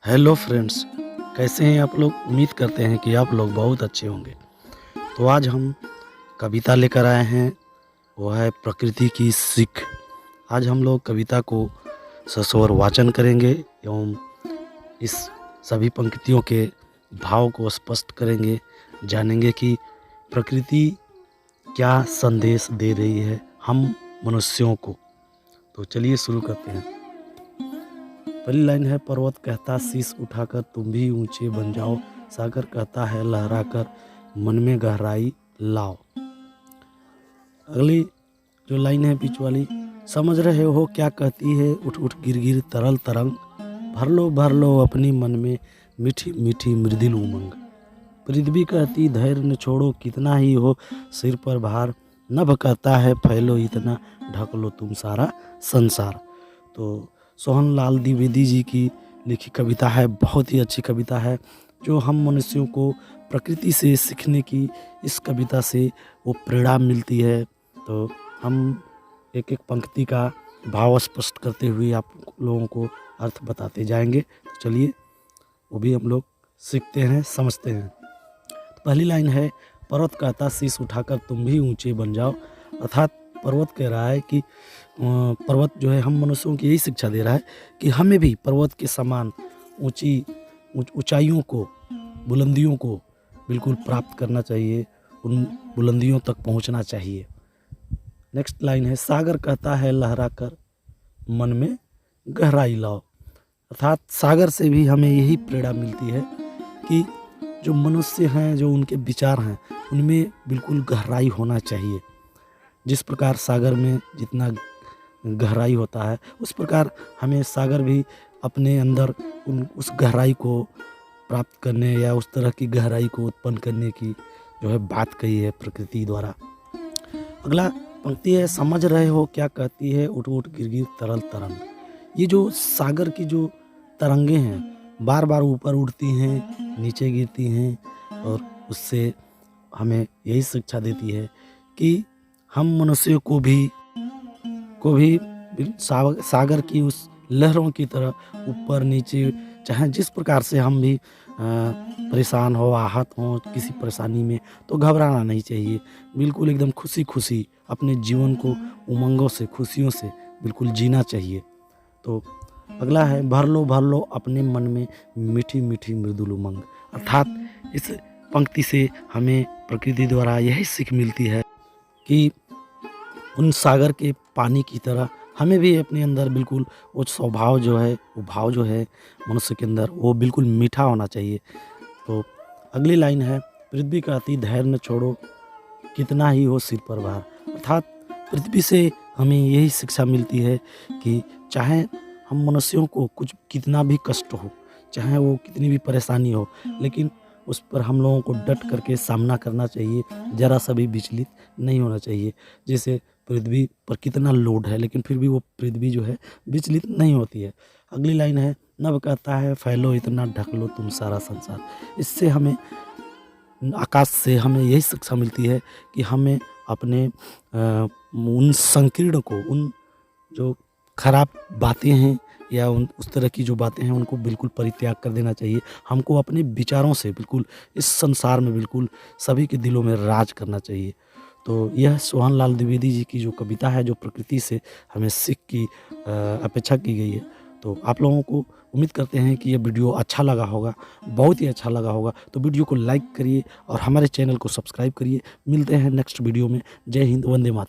Hello friends, कैसे हैं आप लोग। उम्मीद करते हैं कि आप लोग बहुत अच्छे होंगे। तो आज हम कविता लेकर आए हैं, वो है प्रकृति की सीख। आज हम लोग कविता को सस्वर वाचन करेंगे एवं इस सभी पंक्तियों के भाव को स्पष्ट करेंगे, जानेंगे कि प्रकृति क्या संदेश दे रही है हम मनुष्यों को। तो चलिए शुरू करते हैं। पहली लाइन है, पर्वत कहता शीश उठाकर तुम भी ऊंचे बन जाओ, सागर कहता है लहरा कर मन में गहराई लाओ। अगली जो लाइन है बीच वाली, समझ रहे हो क्या कहती है उठ उठ गिर गिर तरल तरंग, भर लो अपनी मन में मीठी मीठी मृदुल उमंग। पृथ्वी कहती धैर्य न छोड़ो कितना ही हो सिर पर भार, नभ कहता है फैलो इतना ढक लो तुम सारा संसार। तो सोहन लाल द्विवेदी जी की लिखी कविता है, बहुत ही अच्छी कविता है जो हम मनुष्यों को प्रकृति से सीखने की इस कविता से वो प्रेरणा मिलती है। तो हम एक एक पंक्ति का भाव स्पष्ट करते हुए आप लोगों को अर्थ बताते जाएंगे। तो चलिए वो भी हम लोग सीखते हैं, समझते हैं। तो पहली लाइन है, पर्वत कहता शीश उठाकर तुम भी ऊंचे बन जाओ। अर्थात पर्वत कह रहा है कि पर्वत जो है हम मनुष्यों की यही शिक्षा दे रहा है कि हमें भी पर्वत के समान ऊंचाइयों को, बुलंदियों को बिल्कुल प्राप्त करना चाहिए, उन बुलंदियों तक पहुंचना चाहिए। नेक्स्ट लाइन है, सागर कहता है लहरा कर मन में गहराई लाओ। अर्थात सागर से भी हमें यही प्रेरणा मिलती है कि जो मनुष्य हैं, जो उनके विचार हैं, उनमें बिल्कुल गहराई होना चाहिए। जिस प्रकार सागर में जितना गहराई होता है उस प्रकार हमें सागर भी अपने अंदर उस गहराई को प्राप्त करने या उस तरह की गहराई को उत्पन्न करने की जो है बात कही है प्रकृति द्वारा। अगला पंक्ति है, समझ रहे हो क्या कहती है उठ उठ गिर गिर तरल तरंग। ये जो सागर की जो तरंगे हैं बार बार ऊपर उड़ती हैं, नीचे गिरती हैं और उससे हमें यही शिक्षा देती है कि हम मनुष्य को भी सागर की उस लहरों की तरह ऊपर नीचे, चाहे जिस प्रकार से हम भी परेशान हो, आहत हो किसी परेशानी में, तो घबराना नहीं चाहिए। बिल्कुल एकदम खुशी खुशी अपने जीवन को उमंगों से, खुशियों से बिल्कुल जीना चाहिए। तो अगला है, भर लो अपने मन में मीठी मीठी मृदुल उमंग। अर्थात इस पंक्ति से हमें प्रकृति द्वारा यही सीख मिलती है कि उन सागर के पानी की तरह हमें भी अपने अंदर बिल्कुल वो स्वभाव जो है, वो भाव जो है मनुष्य के अंदर, वो बिल्कुल मीठा होना चाहिए। तो अगली लाइन है, पृथ्वी कहती धैर्य न छोड़ो कितना ही हो सिर पर भार। अर्थात पृथ्वी से हमें यही शिक्षा मिलती है कि चाहे हम मनुष्यों को कुछ कितना भी कष्ट हो, चाहे वो कितनी भी परेशानी हो, लेकिन उस पर हम लोगों को डट करके सामना करना चाहिए, ज़रा सा भी विचलित नहीं होना चाहिए। जैसे पृथ्वी पर कितना लोड है लेकिन फिर भी वो पृथ्वी जो है विचलित नहीं होती है। अगली लाइन है, नभ कहता है फैलो इतना ढक लो तुम सारा संसार। इससे हमें आकाश से हमें यही शिक्षा मिलती है कि हमें अपने उन संकीर्ण को, उन जो खराब बातें हैं या उस तरह की जो बातें हैं उनको बिल्कुल परित्याग कर देना चाहिए। हमको अपने विचारों से बिल्कुल इस संसार में बिल्कुल सभी के दिलों में राज करना चाहिए। तो यह सोहन लाल द्विवेदी जी की जो कविता है, जो प्रकृति से हमें सीख की अपेक्षा की गई है। तो आप लोगों को उम्मीद करते हैं कि यह वीडियो अच्छा लगा होगा, बहुत ही अच्छा लगा होगा। तो वीडियो को लाइक करिए और हमारे चैनल को सब्सक्राइब करिए। मिलते हैं नेक्स्ट वीडियो में। जय हिंद, वंदे मातरम।